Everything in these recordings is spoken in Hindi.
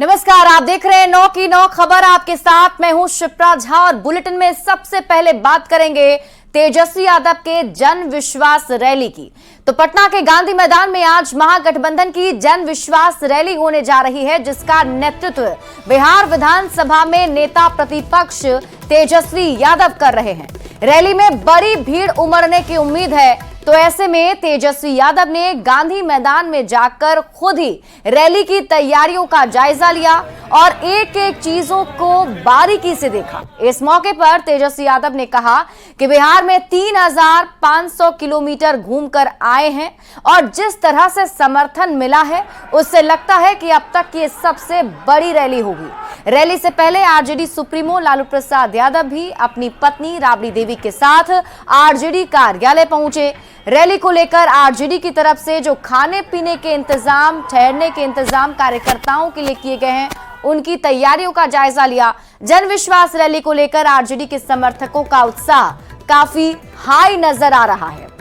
नमस्कार, आप देख रहे हैं 9 की 9 खबर। आपके साथ मैं हूं शिप्रा झा और बुलेटिन में सबसे पहले बात करेंगे तेजस्वी यादव के जन विश्वास रैली की। तो पटना के गांधी मैदान में आज महागठबंधन की जन विश्वास रैली होने जा रही है, जिसका नेतृत्व बिहार विधानसभा में नेता प्रतिपक्ष तेजस्वी यादव कर रहे हैं। रैली में बड़ी भीड़ उमड़ने की उम्मीद है, तो ऐसे में तेजस्वी यादव ने गांधी मैदान में जाकर खुद ही रैली की तैयारियों का जायजा लिया और एक एक चीजों को बारीकी से देखा। इस मौके पर तेजस्वी यादव ने कहा कि बिहार में 3500 किलोमीटर घूमकर आए हैं और जिस तरह से समर्थन मिला है उससे लगता है कि अब तक ये सबसे बड़ी रैली होगी। रैली से पहले आरजेडी सुप्रीमो लालू प्रसाद यादव भी अपनी पत्नी राबड़ी देवी के साथ आरजेडी कार्यालय पहुंचे। रैली को लेकर आरजेडी की तरफ से जो खाने पीने के इंतजाम, ठहरने के इंतजाम कार्यकर्ताओं के लिए किए गए हैं, उनकी तैयारियों का जायजा लिया। जन विश्वास रैली को लेकर आरजेडी के समर्थकों का उत्साह काफी हाई नजर आ रहा है।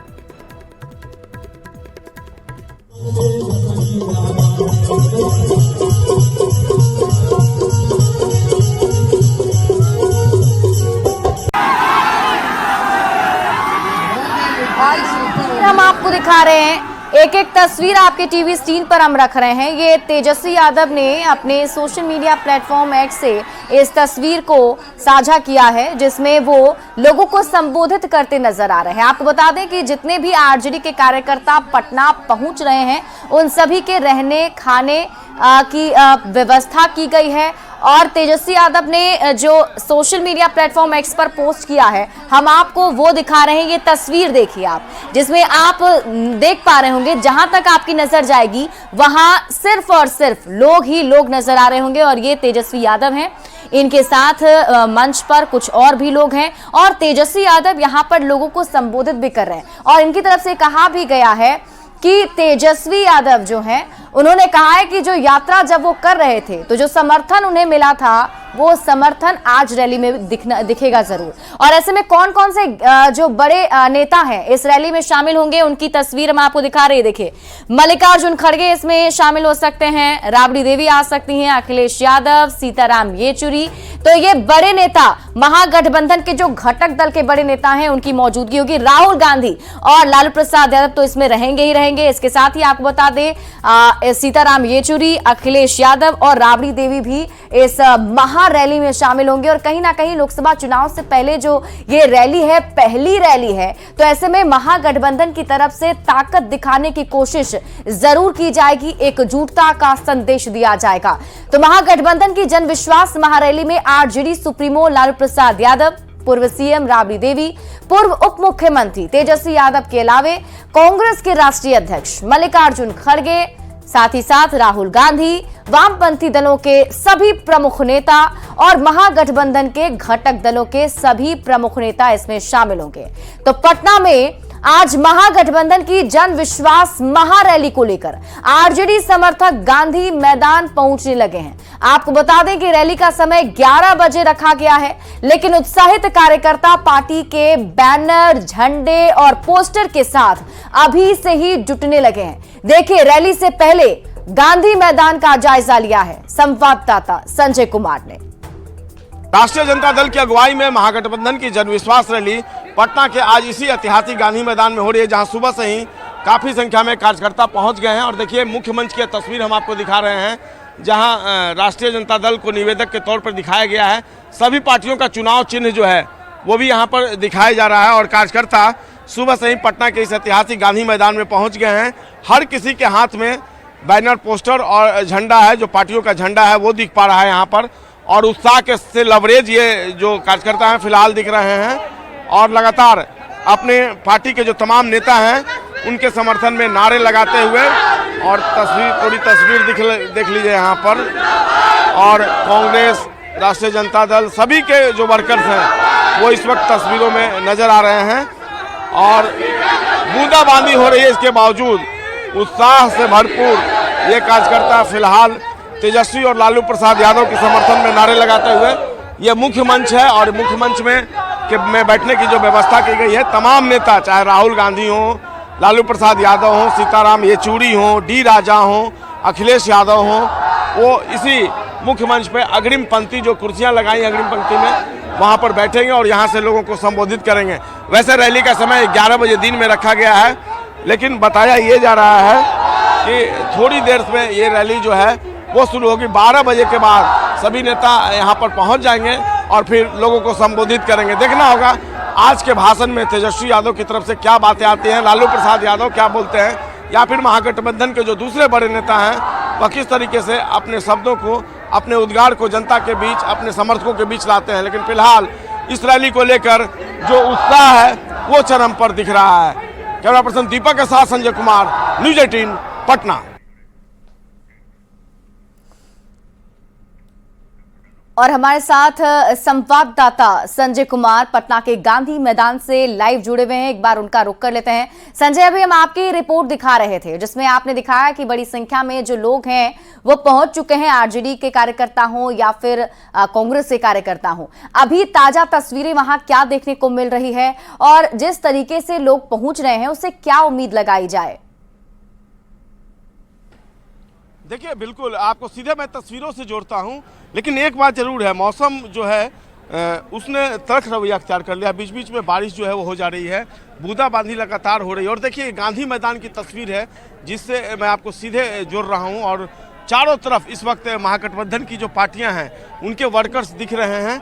हम आपको दिखा रहे हैं एक एक तस्वीर, आपके टीवी स्क्रीन पर हम रख रहे हैं। ये तेजस्वी यादव ने अपने सोशल मीडिया प्लेटफॉर्म एक्स से इस तस्वीर को साझा किया है, जिसमें वो लोगों को संबोधित करते नजर आ रहे हैं। आपको बता दें कि जितने भी आरजेडी के कार्यकर्ता पटना पहुंच रहे हैं, उन सभी के रहने खाने की व्यवस्था की गई है। और तेजस्वी यादव ने जो सोशल मीडिया प्लेटफॉर्म एक्स पर पोस्ट किया है, हम आपको वो दिखा रहे हैं। ये तस्वीर देखिए आप, जिसमें आप देख पा रहे होंगे जहां तक आपकी नजर जाएगी वहां सिर्फ और सिर्फ लोग ही लोग नजर आ रहे होंगे। और ये तेजस्वी यादव हैं, इनके साथ मंच पर कुछ और भी लोग हैं और तेजस्वी यादव यहां पर लोगों को संबोधित भी कर रहे हैं। और इनकी तरफ से कहा भी गया है कि तेजस्वी यादव जो हैं, उन्होंने कहा है कि जो यात्रा जब वो कर रहे थे तो जो समर्थन उन्हें मिला था, वो समर्थन आज रैली में दिखेगा जरूर। और ऐसे में कौन कौन से जो बड़े नेता हैं इस रैली में शामिल होंगे, उनकी तस्वीर हम आपको दिखा रहे हैं। देखिए, मल्लिकार्जुन खड़गे इसमें शामिल हो सकते हैं, राबड़ी देवी आ सकती हैं, अखिलेश यादव, सीताराम येचुरी। तो ये बड़े नेता, महागठबंधन के जो घटक दल के बड़े नेता हैं, उनकी मौजूदगी होगी। राहुल गांधी और लालू प्रसाद यादव तो इसमें रहेंगे ही रहेंगे। इसके साथ ही आपको बता दें, सीताराम येचुरी, अखिलेश यादव और राबड़ी देवी भी इस रैली में शामिल होंगे। और कहीं ना कहीं लोकसभा चुनाव से पहले जो ये रैली है, पहली रैली है, तो ऐसे में महागठबंधन की तरफ से ताकत दिखाने की कोशिश जरूर की जाएगी, एकजुटता का संदेश दिया जाएगा। तो महागठबंधन की जन विश्वास महारैली में आरजेडी सुप्रीमो लालू प्रसाद यादव, पूर्व सीएम राबड़ी देवी, पूर्व उप मुख्यमंत्री तेजस्वी यादव के अलावे कांग्रेस के राष्ट्रीय अध्यक्ष मल्लिकार्जुन खड़गे, साथ ही साथ राहुल गांधी, वामपंथी दलों के सभी प्रमुख नेता और महागठबंधन के घटक दलों के सभी प्रमुख नेता इसमें शामिल होंगे। तो पटना में आज महागठबंधन की जन विश्वास महारैली को लेकर आरजेडी समर्थक गांधी मैदान पहुंचने लगे हैं। आपको बता दें कि रैली का समय 11 बजे रखा गया है, लेकिन उत्साहित कार्यकर्ता पार्टी के बैनर, झंडे और पोस्टर के साथ अभी से ही जुटने लगे हैं। देखिए, रैली से पहले गांधी मैदान का जायजा लिया है संवाददाता संजय कुमार ने। राष्ट्रीय जनता दल की अगुवाई में महागठबंधन की जनविश्वास रैली पटना के आज इसी ऐतिहासिक गांधी मैदान में हो रही है, जहां सुबह से ही काफी संख्या में कार्यकर्ता पहुंच गए हैं। और देखिए, मुख्य मंच की तस्वीर हम आपको दिखा रहे हैं, जहां राष्ट्रीय जनता दल को निवेदक के तौर पर दिखाया गया है। सभी पार्टियों का चुनाव चिन्ह जो है वो भी यहाँ पर दिखाया जा रहा है और कार्यकर्ता सुबह से ही पटना के इस ऐतिहासिक गांधी मैदान में पहुँच गए हैं। हर किसी के हाथ में बैनर, पोस्टर और झंडा है, जो पार्टियों का झंडा है वो दिख पा रहा है यहाँ पर। और उत्साह के से लबरेज ये जो कार्यकर्ता हैं फिलहाल दिख रहे हैं और लगातार अपने पार्टी के जो तमाम नेता हैं उनके समर्थन में नारे लगाते हुए, और पूरी तस्वीर देख लीजिए यहाँ पर। और कांग्रेस, राष्ट्रीय जनता दल, सभी के जो वर्कर्स हैं वो इस वक्त तस्वीरों में नजर आ रहे हैं। और बूंदाबांदी हो रही है, इसके बावजूद उत्साह से भरपूर ये कार्यकर्ता फिलहाल तेजस्वी और लालू प्रसाद यादव के समर्थन में नारे लगाते हुए, ये मुख्य मंच है और मुख्य मंच में बैठने की जो व्यवस्था की गई है, तमाम नेता, चाहे राहुल गांधी हो, लालू प्रसाद यादव हो, सीताराम येचुरी हो, डी राजा हो, अखिलेश यादव हो, वो इसी मुख्य मंच पे अग्रिम पंक्ति जो कुर्सियां लगाई अग्रिम पंक्ति में वहां पर बैठेंगे और यहां से लोगों को संबोधित करेंगे। वैसे रैली का समय 11 बजे दिन में रखा गया है, लेकिन बताया ये जा रहा है कि थोड़ी देर में ये रैली जो है वो शुरू होगी। 12 बजे के बाद सभी नेता यहाँ पर पहुँच जाएंगे और फिर लोगों को संबोधित करेंगे। देखना होगा आज के भाषण में तेजस्वी यादव की तरफ से क्या बातें आती हैं, लालू प्रसाद यादव क्या बोलते हैं, या फिर महागठबंधन के जो दूसरे बड़े नेता हैं वह किस तरीके से अपने शब्दों को, अपने उद्गार को जनता के बीच, अपने समर्थकों के बीच लाते हैं। लेकिन फिलहाल इस रैली को लेकर जो उत्साह है वो चरम पर दिख रहा है। कैमरा पर्सन दीपक के साथ संजय कुमार, न्यूज़ 18 पटना। और हमारे साथ संवाददाता संजय कुमार पटना के गांधी मैदान से लाइव जुड़े हुए हैं। एक बार उनका रुख कर लेते हैं। संजय, अभी हम आपकी रिपोर्ट दिखा रहे थे जिसमें आपने दिखाया कि बड़ी संख्या में जो लोग हैं वो पहुंच चुके हैं, आरजेडी के कार्यकर्ता हो या फिर कांग्रेस के कार्यकर्ता हो। अभी ताजा तस्वीरें वहां क्या देखने को मिल रही है और जिस तरीके से लोग पहुंच रहे हैं उससे क्या उम्मीद लगाई जाए? देखिए, बिल्कुल आपको सीधे मैं तस्वीरों से जोड़ता हूं, लेकिन एक बात जरूर है, मौसम जो है उसने तल्ख रवैया अख्तियार कर लिया। बीच बीच में बारिश जो है वो हो जा रही है, बूंदाबांदी लगातार हो रही है। और देखिए गांधी मैदान की तस्वीर है जिससे मैं आपको सीधे जोड़ रहा हूं और चारों तरफ इस वक्त महागठबंधन की जो पार्टियां हैं उनके वर्कर्स दिख रहे हैं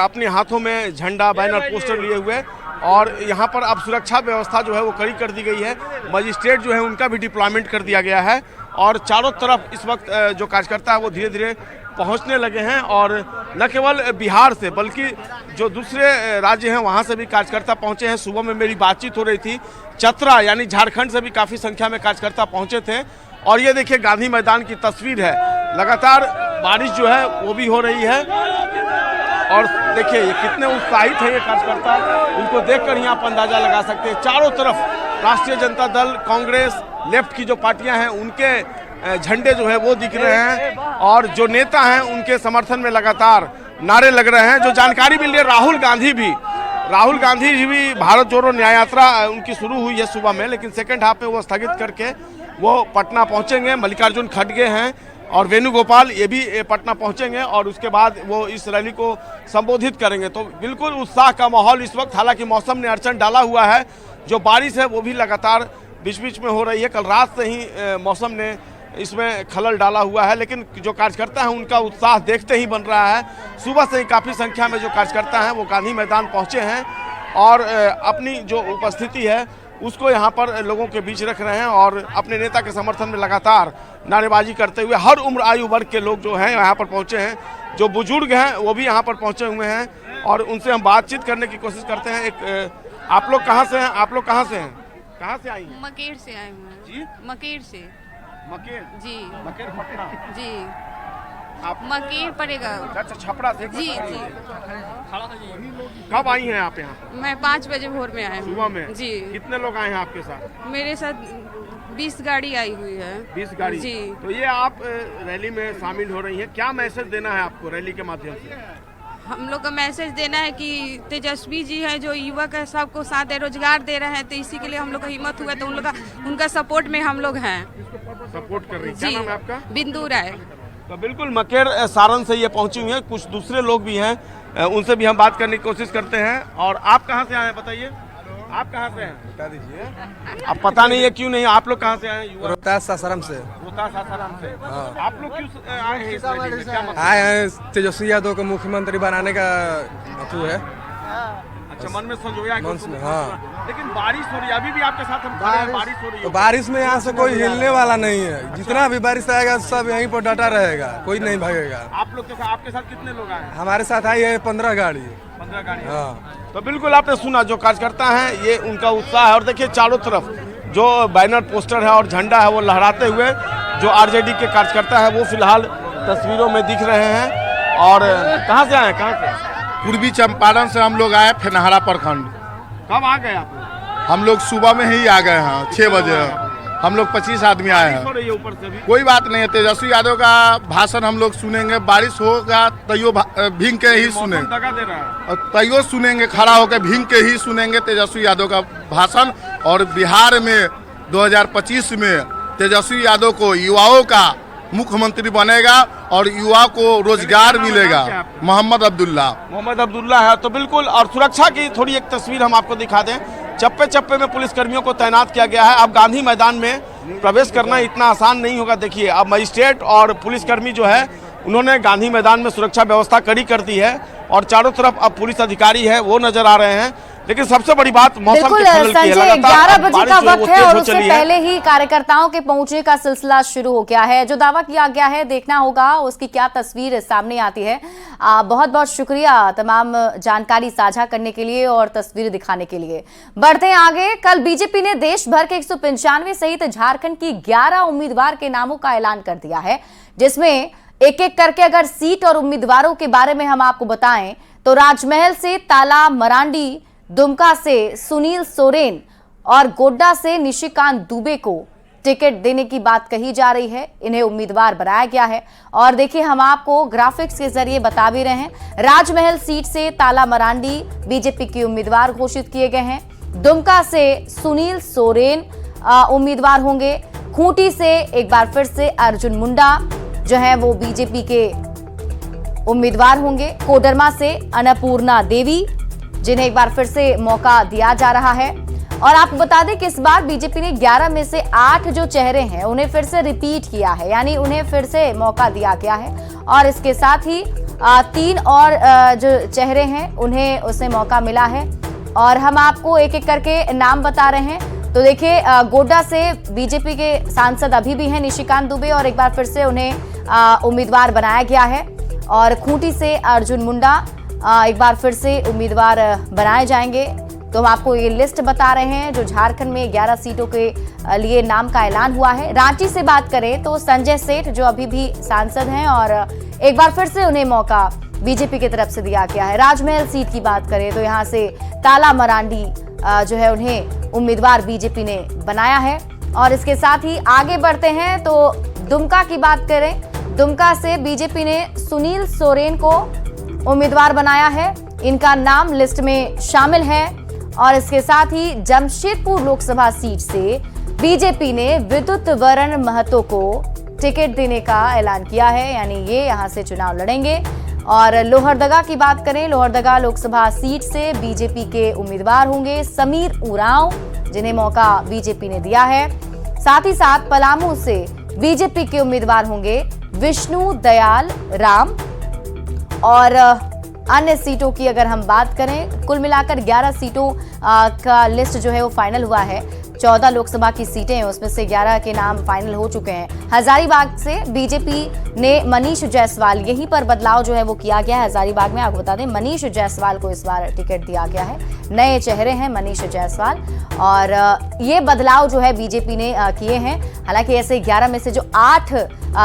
अपने हाथों में झंडा, बैनर, पोस्टर लिए हुए। और यहाँ पर अब सुरक्षा व्यवस्था जो है वो कड़ी कर दी गई है। मजिस्ट्रेट जो है उनका भी डिप्लॉयमेंट कर दिया गया है और चारों तरफ इस वक्त जो कार्यकर्ता है वो धीरे धीरे पहुंचने लगे हैं। और न केवल बिहार से बल्कि जो दूसरे राज्य हैं वहां से भी कार्यकर्ता पहुंचे हैं। सुबह में मेरी बातचीत हो रही थी, चतरा यानी झारखंड से भी काफ़ी संख्या में कार्यकर्ता पहुंचे थे। और ये देखिए गांधी मैदान की तस्वीर है, लगातार बारिश जो है वो भी हो रही है। और देखिए ये कितने उत्साहित है ये कार्यकर्ता, उनको देखकर ही आप अंदाजा लगा सकते हैं। चारों तरफ राष्ट्रीय जनता दल, कांग्रेस, लेफ्ट की जो पार्टियां हैं उनके झंडे जो है वो दिख रहे हैं और जो नेता हैं उनके समर्थन में लगातार नारे लग रहे हैं। जो जानकारी मिल रही है, राहुल गांधी जी भी भारत जोड़ो न्याय यात्रा उनकी शुरू हुई है सुबह में, लेकिन सेकेंड हाफ में वो स्थगित करके वो पटना पहुंचेंगे। मल्लिकार्जुन खड़गे हैं और वेणुगोपाल ये भी पटना पहुंचेंगे और उसके बाद वो इस रैली को संबोधित करेंगे। तो बिल्कुल उत्साह का माहौल इस वक्त, हालांकि मौसम ने अड़चन डाला हुआ है, जो बारिश है वो भी लगातार बीच बीच में हो रही है। कल रात से ही मौसम ने इसमें खलल डाला हुआ है, लेकिन जो कार्यकर्ता हैं उनका उत्साह देखते ही बन रहा है। सुबह से ही काफ़ी संख्या में जो कार्यकर्ता हैं वो गांधी मैदान पहुँचे हैं और अपनी जो उपस्थिति है उसको यहाँ पर लोगों के बीच रख रहे हैं और अपने नेता के समर्थन में लगातार नारेबाजी करते हुए हर उम्र आयु वर्ग के लोग जो हैं यहाँ पर पहुँचे हैं। जो बुजुर्ग हैं वो भी यहाँ पर पहुँचे हुए हैं और उनसे हम बातचीत करने की कोशिश करते हैं। आप लोग कहाँ से हैं? कहाँ से आई हैं? मकेर से आए हुए हैं जी। मकेर से। मकेर जी। मकेर पटना जी। आप मकेर पड़ेगा। अच्छा, छपरा से। जी जी। कब आई हैं आप यहाँ? मैं 5 बजे भोर में आया हूँ। सुबह में? जी। कितने लोग आए हैं आपके साथ? मेरे साथ 20 गाड़ी आई हुई है। 20 गाड़ी? जी। तो ये आप रैली में शामिल हो रही हैं, क्या मैसेज देना है आपको रैली के माध्यम से? हम लोग का मैसेज देना है कि तेजस्वी जी है जो युवक है, सबको साथ रोजगार दे रहे हैं, तो इसी के लिए हम लोग का हिम्मत हुआ, तो उन लोग का उनका सपोर्ट में हम लोग हैं। सपोर्ट कर रही हैं। क्या जी। नाम है आपका? बिंदु राय। तो बिल्कुल मकेर सारण से ये पहुंची हुई हैं, कुछ दूसरे लोग भी हैं, उनसे भी हम बात करने की कोशिश करते हैं। और आप कहाँ से आए हैं बताइए? आप कहाँ से हैं बता दीजिए। अब पता नहीं है क्यों नहीं, आप लोग कहाँ से आए हैं? रोहतास सासाराम से। रोहतास सासाराम से। आप लोग क्यों आए हैं इस रैली में? क्या मतलब? आए हैं तेजस्वी यादव को मुख्यमंत्री बनाने का हेतु है। अच्छा, मन में संजोया है कि मन उसको में, हाँ। लेकिन बारिश हो रही है, अभी भी आपके साथ हम खड़े हैं, बारिश हो रही तो है। बारिश में यहाँ से कोई हिलने वाला नहीं है। जितना भी बारिश आएगा सब यहीं पर डटा रहेगा, कोई नहीं भागेगा। आप लोग के साथ, आपके साथ कितने लोग आए हैं? हमारे साथ आई है 15 गाड़ी। 15 गाड़ी। हाँ। तो बिल्कुल आपने सुना, जो कार्यकर्ता हैं ये उनका उत्साह है। और देखिए चारों तरफ जो बैनर, पोस्टर है और झंडा है वो लहराते हुए जो आरजेडी के कार्यकर्ता है वो फिलहाल तस्वीरों में दिख रहे हैं। और कहाँ से आए? कहाँ से? पूर्वी चंपारण से हम लोग आए, फेनहारा प्रखंड। कब आ गए आप? हम लोग सुबह में ही आ गए हैं, 6 बजे। हम लोग 25 आदमी आए हो हैं। रही है ऊपर से भी? कोई बात नहीं है, तेजस्वी यादव का भाषण हम लोग सुनेंगे। बारिश होगा तैयो भींग के ही मौसम सुनेंगे, दगा दे रहा है। और तैयो सुनेंगे, खड़ा होकर भींग के ही सुनेंगे तेजस्वी यादव का भाषण। और बिहार में 2025 में तेजस्वी यादव को युवाओं का मुख्यमंत्री बनेगा और युवा को रोजगार मिलेगा। मोहम्मद अब्दुल्ला है। तो बिल्कुल, और सुरक्षा की थोड़ी एक तस्वीर हम आपको दिखा दें। चप्पे चप्पे में पुलिसकर्मियों को तैनात किया गया है। अब गांधी मैदान में प्रवेश करना इतना आसान नहीं होगा। देखिए, अब मजिस्ट्रेट और पुलिसकर्मी जो है उन्होंने गांधी मैदान में सुरक्षा व्यवस्था कड़ी कर दी है और चारों तरफ अब पुलिस अधिकारी है वो नजर आ रहे हैं। लेकिन सबसे बड़ी बात मौसम के खलल की है। संजय, 11 बजे का वक्त है और उससे चली पहले ही कार्यकर्ताओं के पहुंचने का सिलसिला शुरू हो गया है। जो दावा किया गया है, देखना होगा उसकी क्या तस्वीर सामने आती है। बहुत बहुत शुक्रिया तमाम जानकारी साझा करने के लिए और तस्वीर दिखाने के लिए। बढ़ते हैं आगे। कल बीजेपी ने देश भर के 195 सहित झारखंड की 11 उम्मीदवार के नामों का ऐलान कर दिया है, जिसमें एक एक करके अगर सीट और उम्मीदवारों के बारे में हम आपको बताएं तो राजमहल से ताला मरांडी, दुमका से सुनील सोरेन और गोड्डा से निशिकांत दुबे को टिकट देने की बात कही जा रही है। इन्हें उम्मीदवार बनाया गया है और देखिए, हम आपको ग्राफिक्स के जरिए बता भी रहे हैं। राजमहल सीट से ताला मरांडी बीजेपी के उम्मीदवार घोषित किए गए हैं। दुमका से सुनील सोरेन उम्मीदवार होंगे। खूंटी से एक बार फिर से अर्जुन मुंडा जो है वो बीजेपी के उम्मीदवार होंगे। कोडरमा से अन्नपूर्णा देवी, जिन्हें एक बार फिर से मौका दिया जा रहा है। और आपको बता दें कि इस बार बीजेपी ने 11 में से 8 जो चेहरे हैं उन्हें फिर से रिपीट किया है, यानी उन्हें फिर से मौका दिया गया है। और इसके साथ ही 3 और जो चेहरे हैं उन्हें उसमें मौका मिला है। और हम आपको एक एक करके नाम बता रहे हैं। तो देखिए, गोड्डा से बीजेपी के सांसद अभी भी हैं निशिकांत दुबे और एक बार फिर से उन्हें उम्मीदवार बनाया गया है। और खूंटी से अर्जुन मुंडा एक बार फिर से उम्मीदवार बनाए जाएंगे। तो हम आपको ये लिस्ट बता रहे हैं जो झारखंड में 11 सीटों के लिए नाम का ऐलान हुआ है। रांची से बात करें तो संजय सेठ जो अभी भी सांसद हैं और एक बार फिर से उन्हें मौका बीजेपी की तरफ से दिया गया है। राजमहल सीट की बात करें तो यहाँ से ताला मरांडी जो है उन्हें उम्मीदवार बीजेपी ने बनाया है। और इसके साथ ही आगे बढ़ते हैं तो दुमका की बात करें। दुमका से बीजेपी ने सुनील सोरेन को उम्मीदवार बनाया है। इनका नाम लिस्ट में शामिल है। और इसके साथ ही जमशेदपुर लोकसभा सीट से बीजेपी ने विद्युत वरण महतो को टिकट देने का ऐलान किया है, यानी ये यहां से चुनाव लड़ेंगे। और लोहरदगा की बात करें, लोहरदगा लोकसभा सीट से बीजेपी के उम्मीदवार होंगे समीर उरांव, जिन्हें मौका बीजेपी ने दिया है। साथ ही साथ पलामू से बीजेपी के उम्मीदवार होंगे विष्णु दयाल राम। और अन्य सीटों की अगर हम बात करें, कुल मिलाकर 11 सीटों का लिस्ट जो है वो फाइनल हुआ है। 14 लोकसभा की सीटें हैं, उसमें से 11 के नाम फाइनल हो चुके हैं। हजारीबाग से बीजेपी ने मनीष जायसवाल, यहीं पर बदलाव जो है वो किया गया है। हजारीबाग में आपको बता दें मनीष जायसवाल को इस बार टिकट दिया गया है। नए चेहरे हैं मनीष जायसवाल और ये बदलाव जो है बीजेपी ने किए हैं। हालांकि ऐसे 11 में से जो 8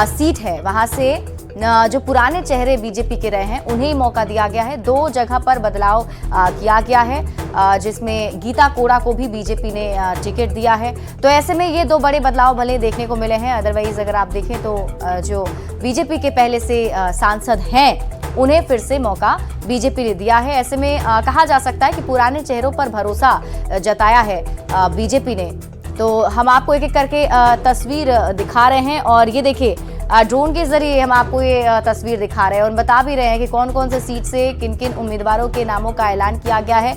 सीट है वहां से जो पुराने चेहरे बीजेपी के रहे हैं उन्हें मौका दिया गया है। 2 जगह पर बदलाव किया गया है, जिसमें गीता कोड़ा को भी बीजेपी ने टिकट दिया है। तो ऐसे में ये 2 बड़े बदलाव भले देखने को मिले हैं। अदरवाइज अगर आप देखें तो जो बीजेपी के पहले से सांसद हैं उन्हें फिर से मौका बीजेपी ने दिया है। ऐसे में कहा जा सकता है कि पुराने चेहरों पर भरोसा जताया है बीजेपी ने। तो हम आपको एक एक करके तस्वीर दिखा रहे हैं और ये देखिए, ड्रोन के जरिए हम आपको ये तस्वीर दिखा रहे हैं और बता भी रहे हैं कि कौन कौन से सीट से किन किन उम्मीदवारों के नामों का ऐलान किया गया है।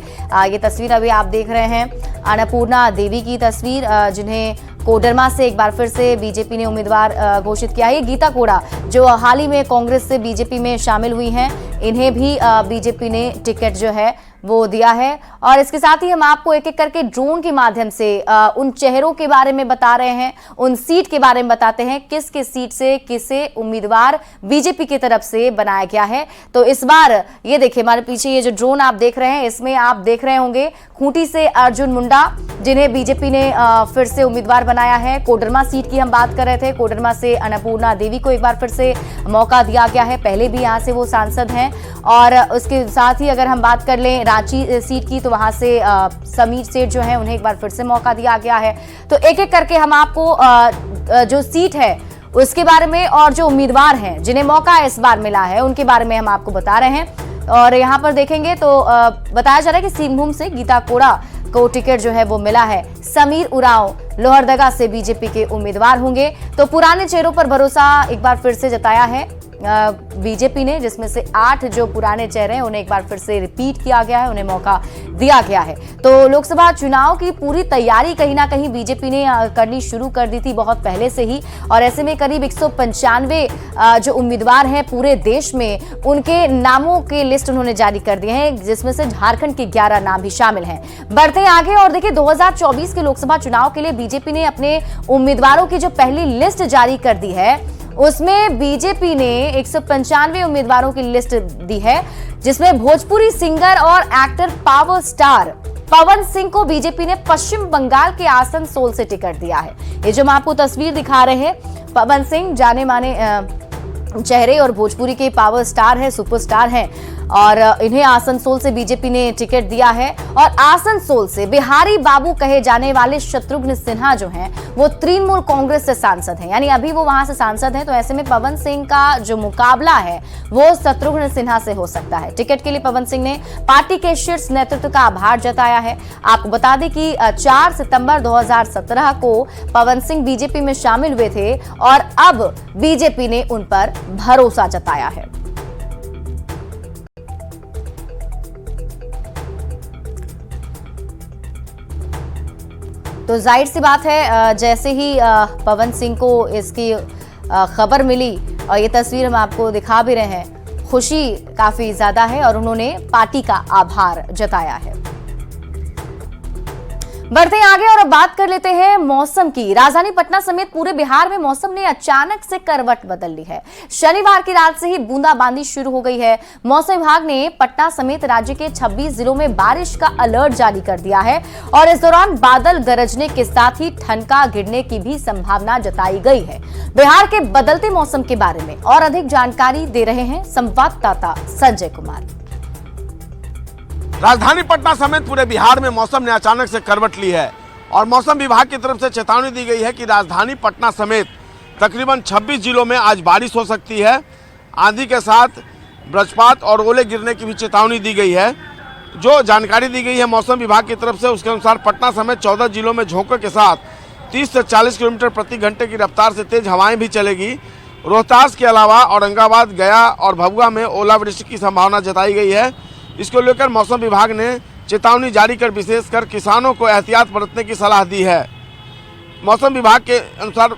ये तस्वीर अभी आप देख रहे हैं अन्नपूर्णा देवी की तस्वीर, जिन्हें कोडरमा से एक बार फिर से बीजेपी ने उम्मीदवार घोषित किया है। गीता कोड़ा जो हाल ही में कांग्रेस से बीजेपी में शामिल हुई हैं, इन्हें भी बीजेपी ने टिकट जो है वो दिया है। और इसके साथ ही हम आपको एक एक करके ड्रोन के माध्यम से उन चेहरों के बारे में बता रहे हैं, उन सीट के बारे में बताते हैं किस किस सीट से किसे उम्मीदवार बीजेपी की तरफ से बनाया गया है। तो इस बार ये देखिए, हमारे पीछे ये जो ड्रोन आप देख रहे हैं इसमें आप देख रहे होंगे खूंटी से अर्जुन मुंडा, जिन्हें बीजेपी ने फिर से उम्मीदवार बनाया है। कोडरमा सीट की हम बात कर रहे थे, कोडरमा से अन्नपूर्णा देवी को एक बार फिर से मौका दिया गया है। पहले भी यहाँ से वो सांसद हैं। और उसके साथ ही अगर हम बात कर लें रांची सीट की, तो वहां से समीर सेठ जो है उन्हें एक बार फिर से मौका दिया गया है। तो एक एक करके हम आपको जो सीट है उसके बारे में और जो उम्मीदवार हैं जिन्हें मौका इस बार मिला है उनके बारे में हम आपको बता रहे हैं। और यहाँ पर देखेंगे तो बताया जा रहा है कि सिंहभूम से गीता कोड़ा को टिकट जो है वो मिला है। समीर उरांव लोहरदगा से बीजेपी के उम्मीदवार होंगे। तो पुराने चेहरों पर भरोसा एक बार फिर से जताया है बीजेपी ने, जिसमें से 8 जो पुराने चेहरे हैं उन्हें एक बार फिर से रिपीट किया गया है, उन्हें मौका दिया गया है। तो लोकसभा चुनाव की पूरी तैयारी कहीं ना कहीं बीजेपी ने करनी शुरू कर दी थी बहुत पहले से ही, और ऐसे में करीब 195 जो उम्मीदवार हैं पूरे देश में, उनके नामों के लिस्ट उन्होंने जारी कर दिए हैं, जिसमें से झारखंड के 11 नाम भी शामिल हैं। बढ़ते आगे और देखिए 2024 के लोकसभा चुनाव के लिए बीजेपी ने अपने उम्मीदवारों की जो पहली लिस्ट जारी कर दी है, उसमें बीजेपी ने 195 उम्मीदवारों की लिस्ट दी है, जिसमें भोजपुरी सिंगर और actor power star Pawan Singh को बीजेपी ने पश्चिम बंगाल के आसनसोल से टिकट दिया है। ये जो हम आपको तस्वीर दिखा रहे हैं, पवन सिंह जाने माने चेहरे और भोजपुरी के पावर स्टार है, सुपरस्टार हैं, और इन्हें आसनसोल से बीजेपी ने टिकट दिया है। और आसनसोल से बिहारी बाबू कहे जाने वाले शत्रुघ्न सिन्हा जो हैं वो तृणमूल कांग्रेस से सांसद हैं, यानी अभी वो वहां से सांसद हैं। तो ऐसे में पवन सिंह का जो मुकाबला है वो शत्रुघ्न सिन्हा से हो सकता है। टिकट के लिए पवन सिंह ने पार्टी के शीर्ष नेतृत्व का आभार जताया है। आपको बता दें कि 4 सितंबर 2017 को पवन सिंह बीजेपी में शामिल हुए थे और अब बीजेपी ने उन पर भरोसा जताया है। तो जाहिर सी बात है, जैसे ही पवन सिंह को इसकी खबर मिली और ये तस्वीर हम आपको दिखा भी रहे हैं, खुशी काफी ज्यादा है और उन्होंने पार्टी का आभार जताया है। बढ़ते आगे और अब बात कर लेते हैं मौसम की। राजधानी पटना समेत पूरे बिहार में मौसम ने अचानक से करवट बदल ली है। शनिवार की रात से ही बूंदाबांदी शुरू हो गई है। मौसम विभाग ने पटना समेत राज्य के 26 जिलों में बारिश का अलर्ट जारी कर दिया है और इस दौरान बादल गरजने के साथ ही ठनका गिरने की भी संभावना जताई गई है। बिहार के बदलते मौसम के बारे में और अधिक जानकारी दे रहे हैं संवाददाता संजय कुमार। राजधानी पटना समेत पूरे बिहार में मौसम ने अचानक से करवट ली है और मौसम विभाग की तरफ से चेतावनी दी गई है कि राजधानी पटना समेत तकरीबन 26 जिलों में आज बारिश हो सकती है। आंधी के साथ वज्रपात और ओले गिरने की भी चेतावनी दी गई है। जो जानकारी दी गई है मौसम विभाग की तरफ से, उसके अनुसार पटना समेत 14 जिलों में झोंकों के साथ 30 से 40 किलोमीटर प्रति घंटे की रफ्तार से तेज हवाएं भी चलेगी। रोहतास के अलावा औरंगाबाद, गया और भभुआ में ओलावृष्टि की संभावना जताई गई है। इसको लेकर मौसम विभाग ने चेतावनी जारी कर विशेषकर किसानों को एहतियात बरतने की सलाह दी है। मौसम विभाग के अनुसार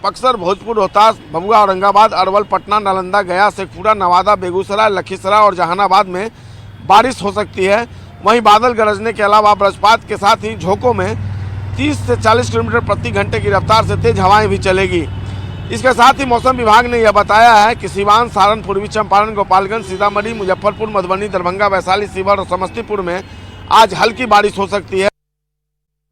बक्सर, भोजपुर, रोहतास, भभुआ, औरंगाबाद, अरवल, पटना, नालंदा, गया, शेखपुरा, नवादा, बेगूसराय, लखीसराय और जहानाबाद में बारिश हो सकती है। वहीं बादल गरजने के अलावा वज्रपात के साथ ही झोंकों में 30 से 40 किलोमीटर प्रति घंटे की रफ्तार से तेज हवाएं भी चलेगी। इसके साथ ही मौसम विभाग ने यह बताया है कि सीवान, सारण, पूर्वी चंपारण, गोपालगंज, सीतामढ़ी, मुजफ्फरपुर, मधुबनी, दरभंगा, वैशाली, शिवहर और समस्तीपुर में आज हल्की बारिश हो सकती है।